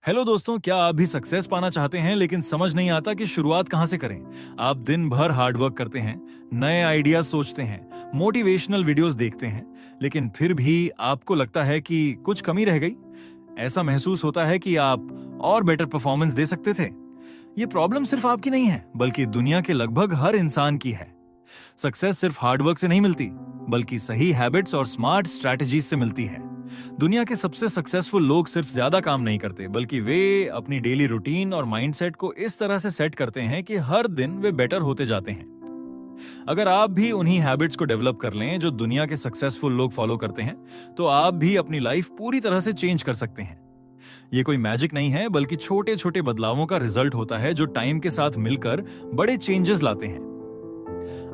Hello दोस्तों, क्या आप भी सक्सेस पाना चाहते हैं लेकिन समझ नहीं आता कि शुरुआत कहां से करें। आप दिन भर हार्ड वर्क करते हैं, नए आइडियाज सोचते हैं, मोटिवेशनल वीडियोस देखते हैं, लेकिन फिर भी आपको लगता है कि कुछ कमी रह गई। ऐसा महसूस होता है कि आप और बेटर परफॉर्मेंस दे सकते थे। ये प्रॉब्लम सिर्फ आपकी नहीं है, बल्कि दुनिया के लगभग हर इंसान की है। सक्सेस सिर्फ हार्ड वर्क से नहीं मिलती, बल्कि सही हैबिट्स और स्मार्ट स्ट्रैटेजीज से मिलती है। दुनिया के सबसे सक्सेसफुल लोग सिर्फ ज्यादा काम नहीं करते, बल्कि वे अपनी डेली रूटीन और माइंडसेट को इस तरह से सेट करते हैं कि हर दिन वे बेटर होते जाते हैं। अगर आप भी उन्हीं हैबिट्स को डेवलप कर लें जो दुनिया के सक्सेसफुल लोग फॉलो करते हैं, तो आप भी अपनी लाइफ पूरी तरह से चेंज कर सकते हैं। ये कोई मैजिक नहीं है, बल्कि छोटे छोटे बदलावों का रिजल्ट होता है जो टाइम के साथ मिलकर बड़े चेंजेस लाते हैं।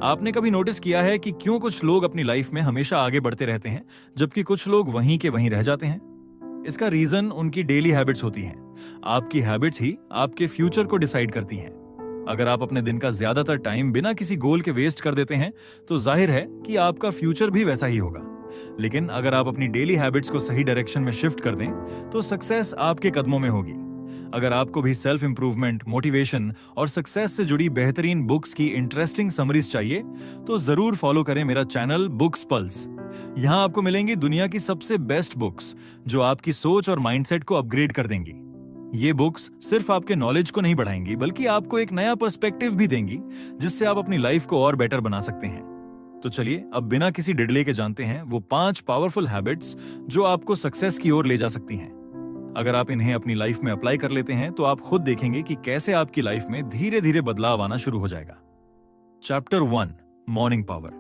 आपने कभी नोटिस किया है कि क्यों कुछ लोग अपनी लाइफ में हमेशा आगे बढ़ते रहते हैं, जबकि कुछ लोग वहीं के वहीं रह जाते हैं? इसका रीजन उनकी डेली हैबिट्स होती हैं। आपकी हैबिट्स ही आपके फ्यूचर को डिसाइड करती हैं। अगर आप अपने दिन का ज्यादातर टाइम बिना किसी गोल के वेस्ट कर देते हैं, तो जाहिर है कि आपका फ्यूचर भी वैसा ही होगा। लेकिन अगर आप अपनी डेली हैबिट्स को सही डायरेक्शन में शिफ्ट कर दें, तो सक्सेस आपके कदमों में होगी। अगर आपको भी सेल्फ इंप्रूवमेंट, मोटिवेशन और सक्सेस से जुड़ी बेहतरीन बुक्स की इंटरेस्टिंग समरीज चाहिए, तो जरूर फॉलो करें मेरा चैनल बुक्स पल्स। यहाँ आपको मिलेंगी दुनिया की सबसे बेस्ट बुक्स जो आपकी सोच और माइंडसेट को अपग्रेड कर देंगी। ये बुक्स सिर्फ आपके नॉलेज को नहीं बढ़ाएंगी, बल्कि आपको एक नया पर्सपेक्टिव भी देंगी, जिससे आप अपनी लाइफ को और बेटर बना सकते हैं। तो चलिए अब बिना किसी डिले के जानते हैं वो 5 पावरफुल हैबिट्स जो आपको सक्सेस की ओर ले जा सकती हैं। अगर आप इन्हें अपनी लाइफ में अप्लाई कर लेते हैं, तो आप खुद देखेंगे कि कैसे आपकी लाइफ में धीरे धीरे बदलाव आना शुरू हो जाएगा। Chapter 1, morning power.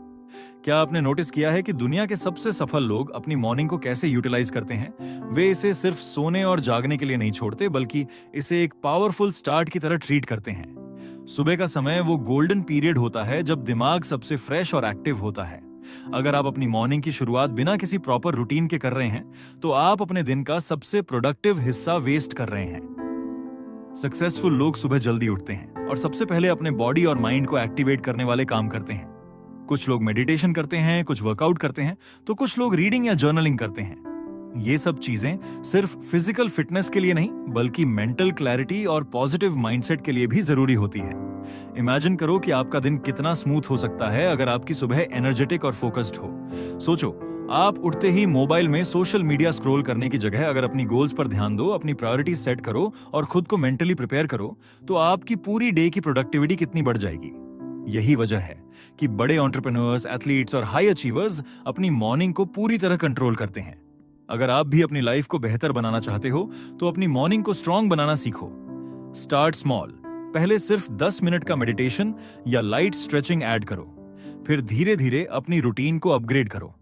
क्या आपने नोटिस किया है कि दुनिया के सबसे सफल लोग अपनी मॉर्निंग को कैसे यूटिलाइज करते हैं? वे इसे सिर्फ सोने और जागने के लिए नहीं छोड़ते, बल्कि इसे एक पावरफुल स्टार्ट की तरह ट्रीट करते हैं। सुबह का समय वो गोल्डन पीरियड होता है जब दिमाग सबसे फ्रेश और एक्टिव होता है। अगर आप अपनी मॉर्निंग की शुरुआत बिना किसी प्रॉपर रूटीन के कर रहे हैं, तो आप अपने दिन का सबसे प्रोडक्टिव हिस्सा वेस्ट कर रहे हैं। सक्सेसफुल लोग सुबह जल्दी उठते हैं और सबसे पहले अपने बॉडी और माइंड को एक्टिवेट करने वाले काम करते हैं। कुछ लोग मेडिटेशन करते हैं, कुछ वर्कआउट करते हैं, तो कुछ लोग रीडिंग या जर्नलिंग करते हैं। ये सब चीजें सिर्फ फिजिकल फिटनेस के लिए नहीं, बल्कि मेंटल क्लैरिटी और पॉजिटिव माइंडसेट के लिए भी जरूरी होती है। इमेजिन करो कि आपका दिन कितना स्मूथ हो सकता है अगर आपकी सुबह एनर्जेटिक और फोकस्ड हो। सोचो, आप उठते ही मोबाइल में सोशल मीडिया स्क्रॉल करने की जगह अगर अपनी गोल्स पर ध्यान दो, अपनी प्रायोरिटीज सेट करो और खुद को मेंटली प्रिपेयर करो, तो आपकी पूरी डे की प्रोडक्टिविटी कितनी बढ़ जाएगी। यही वजह है कि बड़े एंटरप्रेन्योर्स, एथलीट्स और हाई अचीवर्स अपनी मॉर्निंग को पूरी तरह कंट्रोल करते हैं। अगर आप भी अपनी लाइफ को बेहतर बनाना चाहते हो, तो अपनी मॉर्निंग को स्ट्रांग बनाना सीखो। Start small. पहले सिर्फ 10 मिनट का मेडिटेशन या लाइट स्ट्रेचिंग ऐड करो, फिर धीरे धीरे अपनी रूटीन को अपग्रेड करो।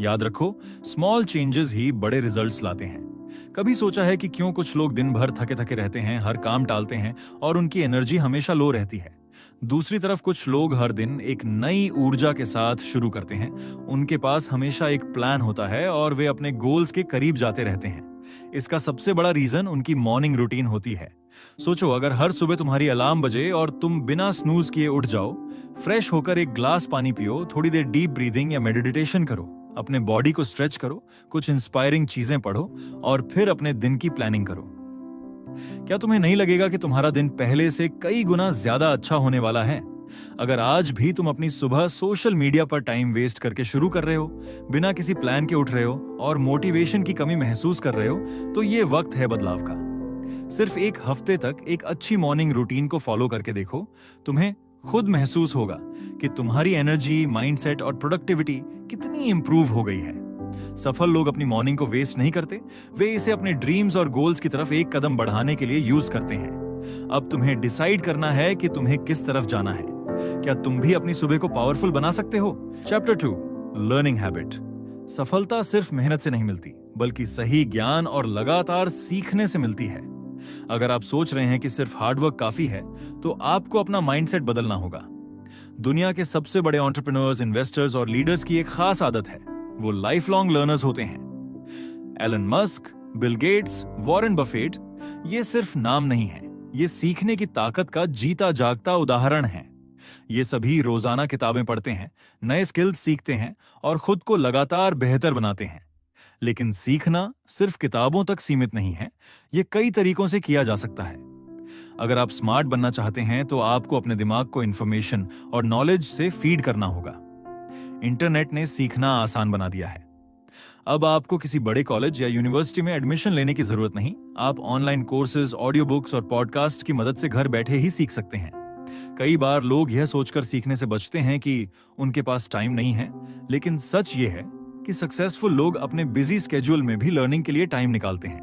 याद रखो, स्मॉल चेंजेस ही बड़े रिजल्ट्स लाते हैं। कभी सोचा है कि क्यों कुछ लोग दिन भर थके थके रहते हैं, हर काम टालते हैं और उनकी एनर्जी हमेशा लो रहती है? दूसरी तरफ कुछ लोग हर दिन एक नई ऊर्जा के साथ शुरू करते हैं। उनके पास हमेशा एक प्लान होता है और वे अपने गोल्स के करीब जाते रहते हैं। इसका सबसे बड़ा रीजन उनकी मॉर्निंग रूटीन होती है। सोचो, अगर हर सुबह तुम्हारी अलार्म बजे और तुम बिना स्नूज किए उठ जाओ, फ्रेश होकर एक ग्लास पानी पियो, थोड़ी देर डीप ब्रीदिंग या मेडिटेशन करो, अपने बॉडी को स्ट्रेच करो, कुछ इंस्पायरिंग चीजें पढ़ो और फिर अपने दिन की प्लानिंग करो, क्या तुम्हें नहीं लगेगा कि तुम्हारा दिन पहले से कई गुना ज्यादा अच्छा होने वाला है? अगर आज भी तुम अपनी सुबह सोशल मीडिया पर टाइम वेस्ट करके शुरू कर रहे हो, बिना किसी प्लान के उठ रहे हो और मोटिवेशन की कमी महसूस कर रहे हो, तो ये वक्त है बदलाव का। सिर्फ एक हफ्ते तक एक अच्छी मॉर्निंग रूटीन को फॉलो करके देखो, तुम्हें खुद महसूस होगा कि तुम्हारी एनर्जी, माइंडसेट और प्रोडक्टिविटी कितनी इंप्रूव हो गई है। सफल लोग अपनी मॉर्निंग को वेस्ट नहीं करते, वे इसे अपने ड्रीम्स और गोल्स की तरफ एक कदम बढ़ाने के लिए यूज करते हैं। अब तुम्हें डिसाइड करना है कि तुम्हें किस तरफ जाना है। क्या तुम भी अपनी सुबह को पावरफुल बना सकते हो? Chapter 2, learning habit. सफलता सिर्फ मेहनत से नहीं मिलती, बल्कि सही ज्ञान और लगातार सीखने से मिलती है। अगर आप सोच रहे हैं कि सिर्फ हार्डवर्क काफी है, तो आपको अपना माइंडसेट बदलना होगा। दुनिया के सबसे बड़े एंटरप्रेन्योर्स, इन्वेस्टर्स और लीडर्स की एक खास आदत है, वो लाइफ लॉन्ग लर्नर्स होते हैं। Elon Musk, Bill Gates, Warren Buffett, ये सिर्फ नाम नहीं है, ये सीखने की ताकत का जीता जागता उदाहरण है। ये सभी रोजाना किताबें पढ़ते हैं, नए स्किल्स सीखते हैं और खुद को लगातार बेहतर बनाते हैं। लेकिन सीखना सिर्फ किताबों तक सीमित नहीं है, ये कई तरीकों से किया जा सकता है। अगर आप स्मार्ट बनना चाहते हैं तो आपको अपने दिमाग को इंफॉर्मेशन और नॉलेज से फीड करना होगा। इंटरनेट ने सीखना आसान बना दिया है। अब आपको किसी बड़े कॉलेज या यूनिवर्सिटी में एडमिशन लेने की जरूरत नहीं। आप ऑनलाइन कोर्सेज, ऑडियो बुक्स और पॉडकास्ट की मदद से घर बैठे ही सीख सकते हैं। कई बार लोग यह सोचकर सीखने से बचते हैं कि उनके पास टाइम नहीं है, लेकिन सच ये है कि सक्सेसफुल लोग अपने बिजी स्केड्यूल में भी लर्निंग के लिए टाइम निकालते हैं।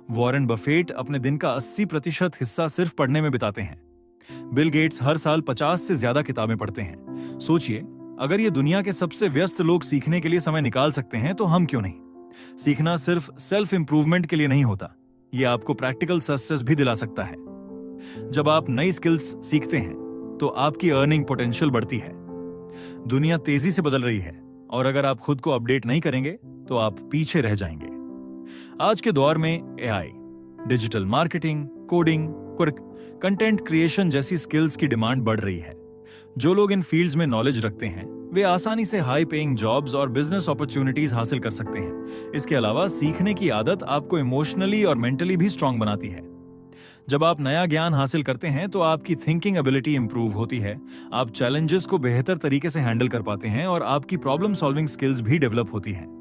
वॉरेन बफेट अपने दिन का 80% हिस्सा सिर्फ पढ़ने में बिताते हैं। बिल गेट्स हर साल 50 से ज्यादा किताबें पढ़ते हैं। सोचिए, अगर ये दुनिया के सबसे व्यस्त लोग सीखने के लिए समय निकाल सकते हैं तो हम क्यों नहीं। सीखना सिर्फ सेल्फ इंप्रूवमेंट के लिए नहीं होता, ये आपको प्रैक्टिकल सक्सेस भी दिला सकता है। जब आप नई स्किल्स सीखते हैं तो आपकी अर्निंग पोटेंशियल बढ़ती है। दुनिया तेजी से बदल रही है और अगर आप खुद को अपडेट नहीं करेंगे तो आप पीछे रह जाएंगे। आज के दौर में AI, digital marketing, coding, content creation जैसी स्किल्स की डिमांड बढ़ रही है। जो लोग इन फील्ड्स में नॉलेज रखते हैं वे आसानी से हाई पेइंग जॉब्स और बिजनेस अपॉर्चुनिटीज हासिल कर सकते हैं। इसके अलावा सीखने की आदत आपको इमोशनली और मेंटली भी स्ट्रांग बनाती है। जब आप नया ज्ञान हासिल करते हैं तो आपकी थिंकिंग एबिलिटी इंप्रूव होती है, आप चैलेंजेस को बेहतर तरीके से हैंडल कर पाते हैं और आपकी प्रॉब्लम सॉल्विंग स्किल्स भी डेवलप होती हैं।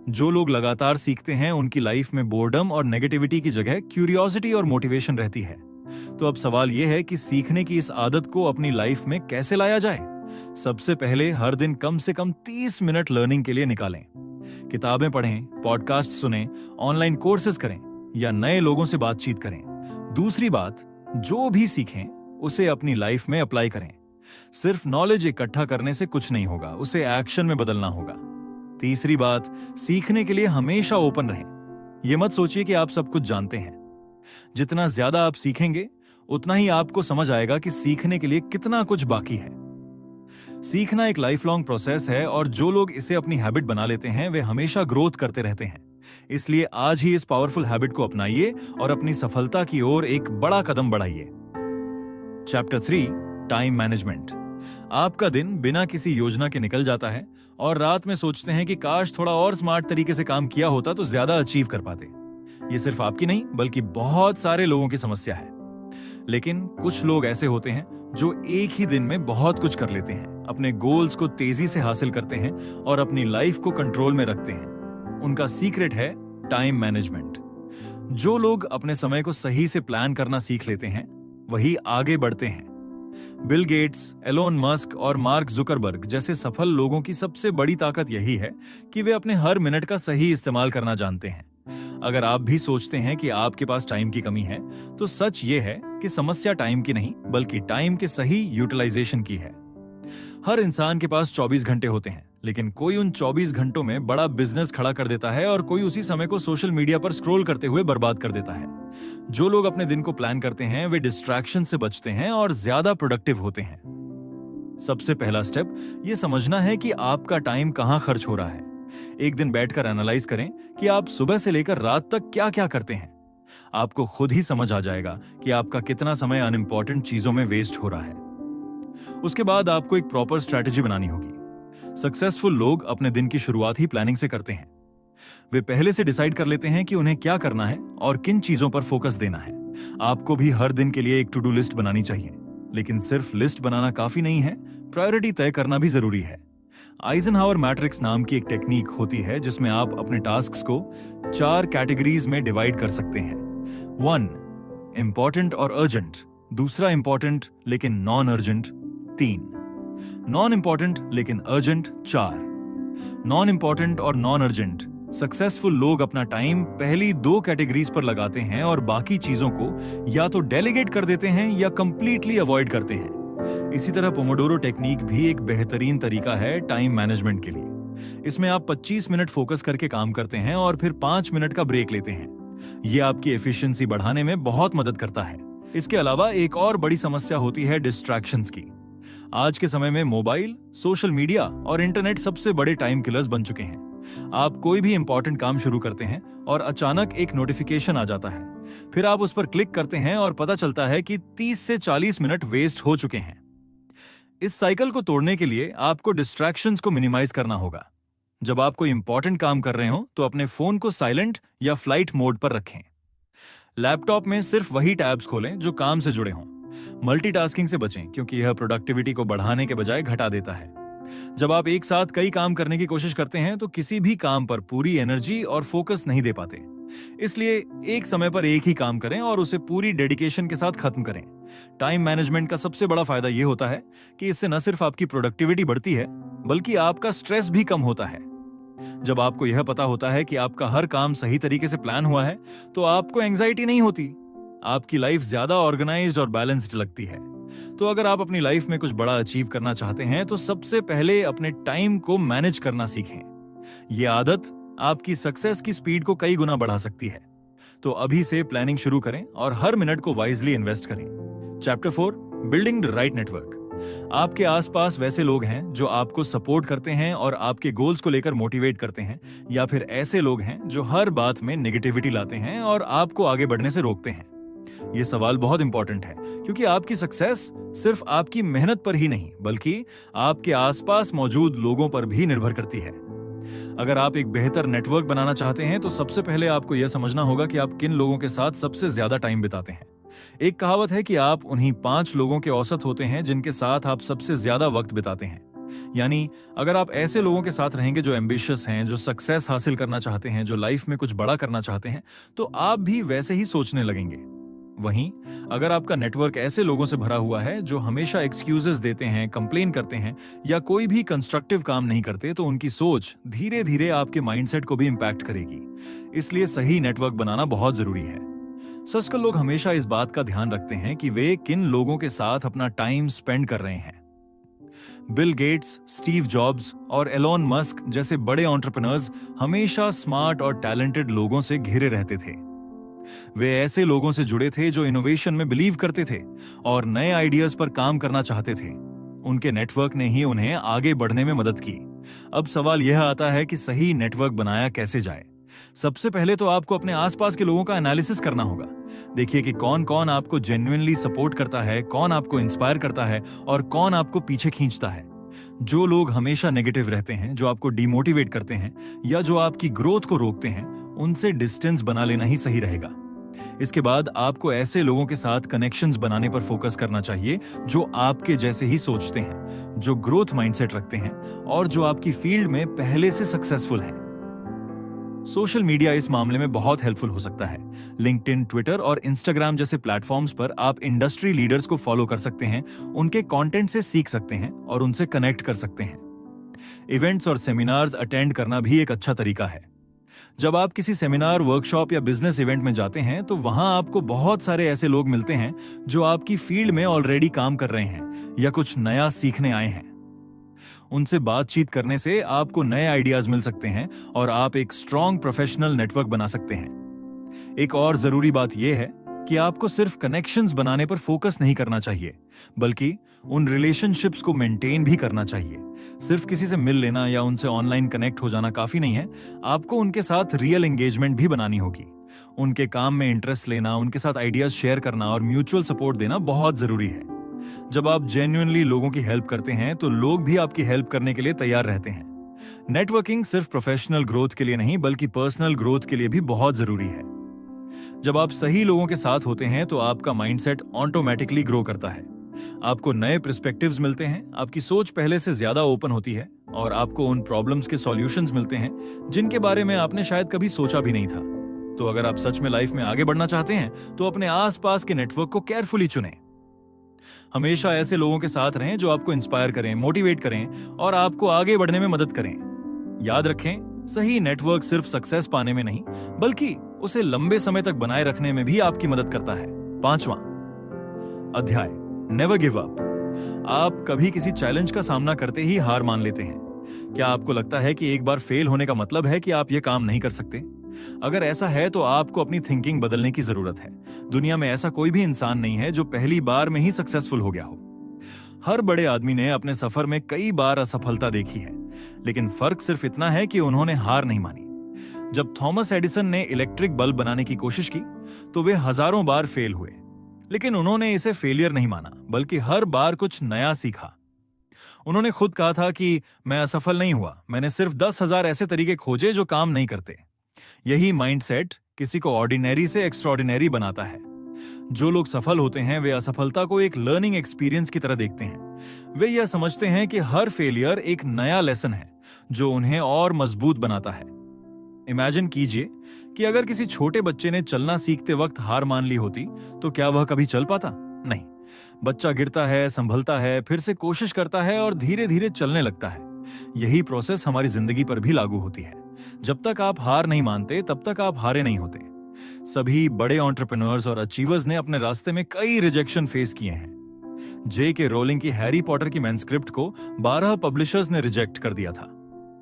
जो लोग लगातार सीखते हैं उनकी लाइफ में बोर्डम और नेगेटिविटी की जगह क्यूरियोसिटी और मोटिवेशन रहती है। तो अब सवाल यह है कि सीखने की इस आदत को अपनी लाइफ में कैसे लाया जाए। सबसे पहले हर दिन कम से कम 30 मिनट लर्निंग के लिए निकालें। किताबें पढ़ें, पॉडकास्ट सुनें, ऑनलाइन कोर्सेज करें या नए लोगों से बातचीत करें। दूसरी बात, जो भी सीखें उसे अपनी लाइफ में अप्लाई करें। सिर्फ नॉलेज इकट्ठा करने से कुछ नहीं होगा, उसे एक्शन में बदलना होगा। तीसरी बात, सीखने के लिए हमेशा ओपन रहें। यह मत सोचिए कि आप सब कुछ जानते हैं। जितना ज्यादा आप सीखेंगे उतना ही आपको समझ आएगा कि सीखने के लिए कितना कुछ बाकी है। सीखना एक लाइफ लॉन्ग प्रोसेस है और जो लोग इसे अपनी हैबिट बना लेते हैं वे हमेशा ग्रोथ करते रहते हैं। इसलिए आज ही इस पावरफुल हैबिट को अपनाइए और अपनी सफलता की ओर एक बड़ा कदम बढ़ाइए। Chapter 3, time management. आपका दिन बिना किसी योजना के निकल जाता है और रात में सोचते हैं कि काश थोड़ा और स्मार्ट तरीके से काम किया होता तो ज्यादा अचीव कर पाते। ये सिर्फ आपकी नहीं बल्कि बहुत सारे लोगों की समस्या है। लेकिन कुछ लोग ऐसे होते हैं जो एक ही दिन में बहुत कुछ कर लेते हैं, अपने गोल्स को तेजी से हासिल करते हैं और अपनी लाइफ को कंट्रोल में रखते हैं। उनका सीक्रेट है टाइम मैनेजमेंट। जो लोग अपने समय को सही से प्लान करना सीख लेते हैं वही आगे बढ़ते हैं। बिल गेट्स, एलोन मस्क और मार्क जुकरबर्ग जैसे सफल लोगों की सबसे बड़ी ताकत यही है कि वे अपने हर मिनट का सही इस्तेमाल करना जानते हैं। अगर आप भी सोचते हैं कि आपके पास टाइम की कमी है तो सच ये है कि समस्या टाइम की नहीं बल्कि टाइम के सही यूटिलाइजेशन की है। हर इंसान के पास 24 घंटे होते हैं, लेकिन कोई उन 24 घंटों में बड़ा बिजनेस खड़ा कर देता है और कोई उसी समय को सोशल मीडिया पर स्क्रॉल करते हुए बर्बाद कर देता है। जो लोग अपने दिन को प्लान करते हैं वे डिस्ट्रैक्शन से बचते हैं और ज्यादा प्रोडक्टिव होते हैं। सबसे पहला स्टेप ये समझना है कि आपका टाइम कहां खर्च हो रहा है। एक दिन बैठकर एनालाइज करें कि आप सुबह से लेकर रात तक क्या क्या करते हैं। आपको खुद ही समझ आ जाएगा कि आपका कितना समय अनइम्पॉर्टेंट चीजों में वेस्ट हो रहा है। उसके बाद आपको एक प्रॉपर स्ट्रैटेजी बनानी होगी। सक्सेसफुल लोग अपने दिन की शुरुआत ही प्लानिंग से करते हैं। वे पहले से डिसाइड कर लेते हैं कि उन्हें क्या करना है और किन चीजों पर फोकस देना है। आपको भी हर दिन के लिए एक टू डू लिस्ट बनानी चाहिए, लेकिन सिर्फ लिस्ट बनाना काफी नहीं है, प्रायोरिटी तय करना भी जरूरी है। आइजनहावर मैट्रिक्स नाम की एक टेक्निक होती है जिसमें आप अपने टास्क्स को 4 कैटेगरीज में डिवाइड कर सकते हैं। 1, इंपॉर्टेंट और अर्जेंट। दूसरा, इंपॉर्टेंट लेकिन नॉन अर्जेंट। 3, नॉन इंपॉर्टेंट लेकिन अर्जेंट। 4, नॉन इंपॉर्टेंट और नॉन अर्जेंट। सक्सेसफुल लोग अपना टाइम पहली 2 कैटेगरीज पर लगाते हैं और बाकी चीजों को या तो डेलीगेट कर देते हैं या कंप्लीटली अवॉइड करते हैं। इसी तरह पोमोडोरो टेक्निक भी एक बेहतरीन तरीका है टाइम मैनेजमेंट के लिए। इसमें आप 25 मिनट फोकस करके काम करते हैं और फिर 5 मिनट का ब्रेक लेते हैं। यह आपकी एफिशिएंसी बढ़ाने में बहुत मदद करता है। इसके अलावा एक और बड़ी समस्या होती है डिस्ट्रैक्शंस की। आज के समय में मोबाइल, सोशल मीडिया और इंटरनेट सबसे बड़े टाइम किलर्स बन चुके हैं। आप कोई भी इंपॉर्टेंट काम शुरू करते हैं और अचानक एक नोटिफिकेशन आ जाता है। फिर आप उस पर क्लिक करते हैं और पता चलता है कि 30 से 40 मिनट वेस्ट हो चुके हैं। इस साइकिल को तोड़ने के लिए आपको डिस्ट्रैक्शंस को मिनिमाइज करना होगा। जब आप कोई इंपॉर्टेंट काम कर रहे हो तो अपने फोन को साइलेंट या फ्लाइट मोड पर रखें। लैपटॉप में सिर्फ वही टैब्स खोलें जो काम से जुड़े हों। मल्टीटास्किंग से बचें क्योंकि यह प्रोडक्टिविटी को बढ़ाने के बजाय घटा देता है। जब आप एक साथ कई काम करने की कोशिश करते हैं तो किसी भी काम पर पूरी एनर्जी और फोकस नहीं दे पाते। इसलिए एक समय पर एक ही काम करें और उसे पूरी डेडिकेशन के साथ खत्म करें। टाइम मैनेजमेंट का सबसे बड़ा फायदा यह होता है कि इससे न सिर्फ आपकी प्रोडक्टिविटी बढ़ती है बल्कि आपका स्ट्रेस भी कम होता है। जब आपको यह पता होता है कि आपका हर काम सही तरीके से प्लान हुआ है तो आपको एंजाइटी नहीं होती। आपकी लाइफ ज्यादा ऑर्गेनाइज्ड और बैलेंस्ड लगती है। तो अगर आप अपनी लाइफ में कुछ बड़ा अचीव करना चाहते हैं तो सबसे पहले अपने टाइम को मैनेज करना सीखें। यह आदत आपकी सक्सेस की स्पीड को कई गुना बढ़ा सकती है। तो अभी से प्लानिंग शुरू करें और हर मिनट को वाइजली इन्वेस्ट करें। Chapter 4, building the right network. आपके आसपास वैसे लोग हैं जो आपको सपोर्ट करते हैं और आपके गोल्स को लेकर मोटिवेट करते हैं, या फिर ऐसे लोग हैं जो हर बात में नेगेटिविटी लाते हैं और आपको आगे बढ़ने से रोकते हैं। यह सवाल बहुत इंपॉर्टेंट है क्योंकि आपकी सक्सेस सिर्फ आपकी मेहनत पर ही नहीं बल्कि आपके आसपास मौजूद लोगों पर भी निर्भर करती है। अगर आप एक बेहतर नेटवर्क बनाना चाहते हैं तो सबसे पहले आपको यह समझना होगा कि आप किन लोगों के साथ सबसे ज्यादा टाइम बिताते हैं। एक कहावत है कि आप उन्हीं 5 लोगों के औसत होते हैं जिनके साथ आप सबसे ज्यादा वक्त बिताते हैं। यानी अगर आप ऐसे लोगों के साथ रहेंगे जो एम्बिशियस हैं, जो सक्सेस हासिल करना चाहते हैं, जो लाइफ में कुछ बड़ा करना चाहते हैं, तो आप भी वैसे ही सोचने लगेंगे। वहीं अगर आपका नेटवर्क ऐसे लोगों से भरा हुआ है जो हमेशा एक्सक्यूजेस देते हैं, कंप्लेन करते हैं या कोई भी कंस्ट्रक्टिव काम नहीं करते, तो उनकी सोच धीरे धीरे आपके माइंडसेट को भी इंपैक्ट करेगी। इसलिए सही नेटवर्क बनाना बहुत जरूरी है। सचकल लोग हमेशा इस बात का ध्यान रखते हैं कि वे किन लोगों के साथ अपना टाइम स्पेंड कर रहे हैं। बिल गेट्स, स्टीव जॉब्स और एलोन मस्क जैसे बड़े एंटरप्रेन्योर्स हमेशा स्मार्ट और टैलेंटेड लोगों से घिरे रहते थे। वे ऐसे लोगों से जुड़े थे जो इनोवेशन में बिलीव करते थे और नए आइडियाज पर काम करना चाहते थे। उनके नेटवर्क ने ही उन्हें आगे बढ़ने में मदद की। अब सवाल यह आता है कि सही नेटवर्क बनाया कैसे जाए। सबसे पहले तो आपको अपने आसपास के लोगों का एनालिसिस करना होगा। देखिए कि कौन कौन आपको जेन्युइनली सपोर्ट करता है, कौन आपको इंस्पायर करता है और कौन आपको पीछे खींचता है। जो लोग हमेशा नेगेटिव रहते हैं, जो आपको डिमोटिवेट करते हैं या जो आपकी ग्रोथ को रोकते हैं, उनसे डिस्टेंस बना लेना ही सही रहेगा। इसके बाद आपको ऐसे लोगों के साथ कनेक्शंस बनाने पर फोकस करना चाहिए जो आपके जैसे ही सोचते हैं, जो ग्रोथ माइंडसेट रखते हैं और जो आपकी फील्ड में पहले से सक्सेसफुल हैं। सोशल मीडिया इस मामले में बहुत हेल्पफुल हो सकता है। लिंक्डइन, ट्विटर और इंस्टाग्राम जैसे प्लेटफॉर्म्स पर आप इंडस्ट्री लीडर्स को फॉलो कर सकते हैं, उनके कंटेंट से सीख सकते हैं और उनसे कनेक्ट कर सकते हैं। इवेंट्स और सेमिनार्स अटेंड करना भी एक अच्छा तरीका है। जब आप किसी सेमिनार, वर्कशॉप या बिजनेस इवेंट में जाते हैं तो वहां आपको बहुत सारे ऐसे लोग मिलते हैं जो आपकी फील्ड में ऑलरेडी काम कर रहे हैं या कुछ नया सीखने आए हैं। उनसे बातचीत करने से आपको नए आइडियाज मिल सकते हैं और आप एक स्ट्रॉन्ग प्रोफेशनल नेटवर्क बना सकते हैं। एक और जरूरी बात यह है कि आपको सिर्फ कनेक्शंस बनाने पर फोकस नहीं करना चाहिए बल्कि उन रिलेशनशिप्स को मेंटेन भी करना चाहिए। सिर्फ किसी से मिल लेना या उनसे ऑनलाइन कनेक्ट हो जाना काफी नहीं है। आपको उनके साथ रियल एंगेजमेंट भी बनानी होगी। उनके काम में इंटरेस्ट लेना, उनके साथ आइडियाज शेयर करना और म्यूचुअल सपोर्ट देना बहुत जरूरी है। जब आप जेन्युइनली लोगों की हेल्प करते हैं तो लोग भी आपकी हेल्प करने के लिए तैयार रहते हैं। नेटवर्किंग सिर्फ प्रोफेशनल ग्रोथ के लिए नहीं बल्कि पर्सनल ग्रोथ के लिए भी बहुत जरूरी है। जब आप सही लोगों के साथ होते हैं तो आपका माइंडसेट ऑटोमेटिकली ग्रो करता है। आपको नए पर्सपेक्टिव्स मिलते हैं, आपकी सोच पहले से ज्यादा ओपन होती है और आपको उन प्रॉब्लम्स के सॉल्यूशंस मिलते हैं जिनके बारे में आपने शायद कभी सोचा भी नहीं था। तो अगर आप सच में लाइफ में आगे बढ़ना चाहते हैं तो अपने आसपास के नेटवर्क को केयरफुली चुनें। हमेशा ऐसे लोगों के साथ रहें जो आपको इंस्पायर करें, मोटिवेट करें और आपको आगे बढ़ने में मदद करें। याद रखें, सही नेटवर्क सिर्फ सक्सेस पाने में नहीं बल्कि उसे लंबे समय तक बनाए रखने में भी आपकी मदद करता है। 5वां अध्याय, नेवर गिव अप। आप कभी किसी चैलेंज का सामना करते ही हार मान लेते हैं। क्या आपको लगता है कि एक बार फेल होने का मतलब है कि आप यह काम नहीं कर सकते? अगर ऐसा है तो आपको अपनी थिंकिंग बदलने की जरूरत है। दुनिया में ऐसा कोई भी इंसान नहीं है जो पहली बार में ही सक्सेसफुल हो गया हो। हर बड़े आदमी ने अपने सफर में कई बार असफलता देखी है, लेकिन फर्क सिर्फ इतना है कि उन्होंने हार नहीं मानी। जब थॉमस एडिसन ने इलेक्ट्रिक बल्ब बनाने की कोशिश की तो वे हजारों बार फेल हुए, लेकिन उन्होंने इसे फेलियर नहीं माना बल्कि हर बार कुछ नया सीखा। उन्होंने खुद कहा था कि मैं असफल नहीं हुआ, मैंने सिर्फ 10,000 ऐसे तरीके खोजे जो काम नहीं करते। यही माइंडसेट किसी को ऑर्डिनरी से एक्स्ट्रॉर्डिनरी बनाता है। जो लोग सफल होते हैं वे असफलता को एक लर्निंग एक्सपीरियंस की तरह देखते हैं। वे यह समझते हैं कि हर फेलियर एक नया लेसन है जो उन्हें और मजबूत बनाता है। इमेजिन कीजिए कि अगर किसी छोटे बच्चे ने चलना सीखते वक्त हार मान ली होती तो क्या वह कभी चल पाता? नहीं। बच्चा गिरता है, संभलता है, फिर से कोशिश करता है और धीरे धीरे चलने लगता है। यही प्रोसेस हमारी जिंदगी पर भी लागू होती है। जब तक आप हार नहीं मानते तब तक आप हारे नहीं होते। सभी बड़े एंटरप्रेन्योर्स और अचीवर्स ने अपने रास्ते में कई रिजेक्शन फेस किए हैं। J.K. रोलिंग की हैरी पॉटर की मैन्युस्क्रिप्ट को 12 पब्लिशर्स ने रिजेक्ट कर दिया था।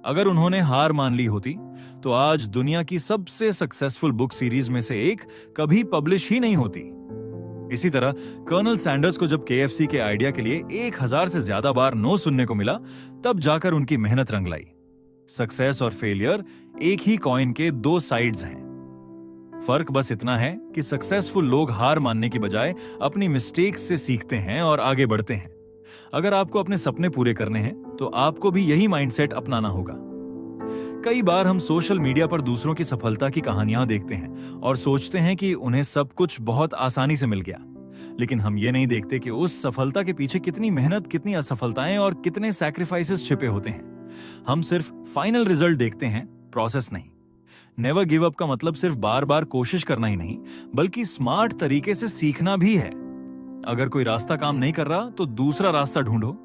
अगर उन्होंने हार मान ली होती तो आज दुनिया की सबसे सक्सेसफुल बुक सीरीज में से एक कभी पब्लिश ही नहीं होती। इसी तरह कर्नल सैंडर्स को जब KFC के आइडिया के लिए 1000 से ज्यादा बार नो सुनने को मिला, तब जाकर उनकी मेहनत रंग लाई। सक्सेस और फेलियर एक ही कॉइन के दो साइड्स हैं। फर्क बस इतना है कि सक्सेसफुल लोग हार मानने की बजाय अपनी मिस्टेक्स से सीखते हैं और आगे बढ़ते हैं। अगर आपको अपने सपने पूरे करने हैं तो आपको भी यही माइंडसेट अपनाना होगा। कई बार हम सोशल मीडिया पर दूसरों की सफलता की कहानियां देखते हैं और सोचते हैं कि उन्हें सब कुछ बहुत आसानी से मिल गया, लेकिन हम ये नहीं देखते कि उस सफलता के पीछे कितनी मेहनत, कितनी असफलताएं और कितने सैक्रिफाइसेस छिपे होते हैं। हम सिर्फ फाइनल रिजल्ट देखते हैं, प्रोसेस नहीं। नेवर गिव अप का मतलब सिर्फ बार बार कोशिश करना ही नहीं, बल्कि स्मार्ट तरीके से सीखना भी है। अगर कोई रास्ता काम नहीं कर रहा तो दूसरा रास्ता ढूंढो,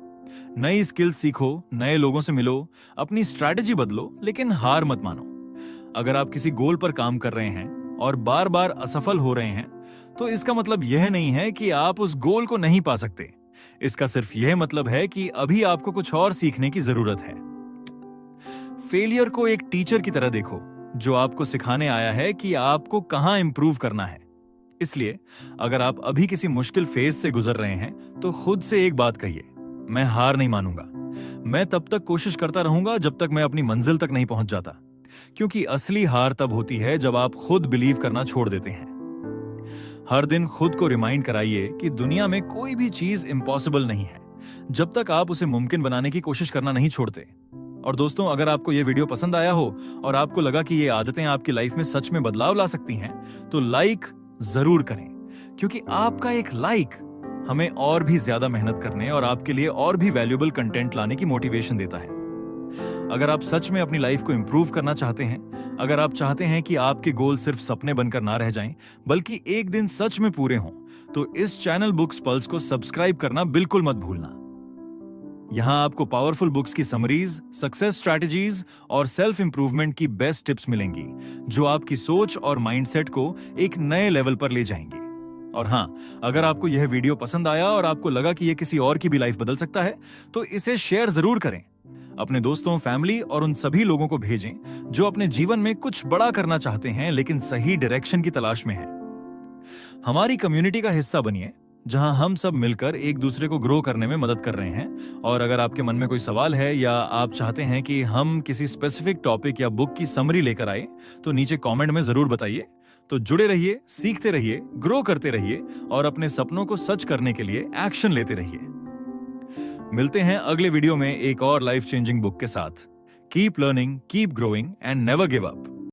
नई स्किल सीखो, नए लोगों से मिलो, अपनी स्ट्रैटेजी बदलो, लेकिन हार मत मानो। अगर आप किसी गोल पर काम कर रहे हैं और बार बार असफल हो रहे हैं तो इसका मतलब यह नहीं है कि आप उस गोल को नहीं पा सकते। इसका सिर्फ यह मतलब है कि अभी आपको कुछ और सीखने की जरूरत है। फेलियर को एक टीचर की तरह देखो जो आपको सिखाने आया है कि आपको कहां इंप्रूव करना है। इसलिए अगर आप अभी किसी मुश्किल फेज से गुजर रहे हैं तो खुद से एक बात कहिए, मैं हार नहीं मानूंगा। मैं तब तक कोशिश करता रहूंगा जब तक मैं अपनी मंजिल तक नहीं पहुंच जाता। क्योंकि असली हार तब होती है जब आप खुद बिलीव करना छोड़ देते हैं। हर दिन खुद को रिमाइंड कराइए कि दुनिया में कोई भी चीज इम्पॉसिबल नहीं है जब तक आप उसे मुमकिन बनाने की कोशिश करना नहीं छोड़ते। और दोस्तों, अगर आपको यह वीडियो पसंद आया हो और आपको लगा कि ये आदतें आपकी लाइफ में सच में बदलाव ला सकती हैं, तो लाइक जरूर करें, क्योंकि आपका एक लाइक हमें और भी ज्यादा मेहनत करने और आपके लिए और भी वैल्यूएबल कंटेंट लाने की मोटिवेशन देता है। अगर आप सच में अपनी लाइफ को इंप्रूव करना चाहते हैं, अगर आप चाहते हैं कि आपके गोल सिर्फ सपने बनकर ना रह जाएं, बल्कि एक दिन सच में पूरे हों, तो इस चैनल बुक्स पल्स को सब्सक्राइब करना बिल्कुल मत भूलना। यहां आपको पावरफुल बुक्स की समरीज, सक्सेस स्ट्रैटेजीज और सेल्फ इंप्रूवमेंट की बेस्ट टिप्स मिलेंगी जो आपकी सोच और माइंडसेट को एक नए लेवल पर ले जाएंगी। और हां, अगर आपको यह वीडियो पसंद आया और आपको लगा कि यह किसी और की भी लाइफ बदल सकता है, तो इसे शेयर जरूर करें। अपने दोस्तों, फैमिली और उन सभी लोगों को भेजें जो अपने जीवन में कुछ बड़ा करना चाहते हैं लेकिन सही डायरेक्शन की तलाश में हैं। हमारी कम्युनिटी का हिस्सा बनिए जहां हम सब मिलकर एक दूसरे को ग्रो करने में मदद कर रहे हैं। और अगर आपके मन में कोई सवाल है या आप चाहते हैं कि हम किसी स्पेसिफिक टॉपिक या बुक की समरी लेकर आए, तो नीचे कमेंट में जरूर बताइए। तो जुड़े रहिए, सीखते रहिए, ग्रो करते रहिए और अपने सपनों को सच करने के लिए एक्शन लेते रहिए। मिलते हैं अगले वीडियो में एक और लाइफ चेंजिंग बुक के साथ। Keep learning, keep growing and never give up.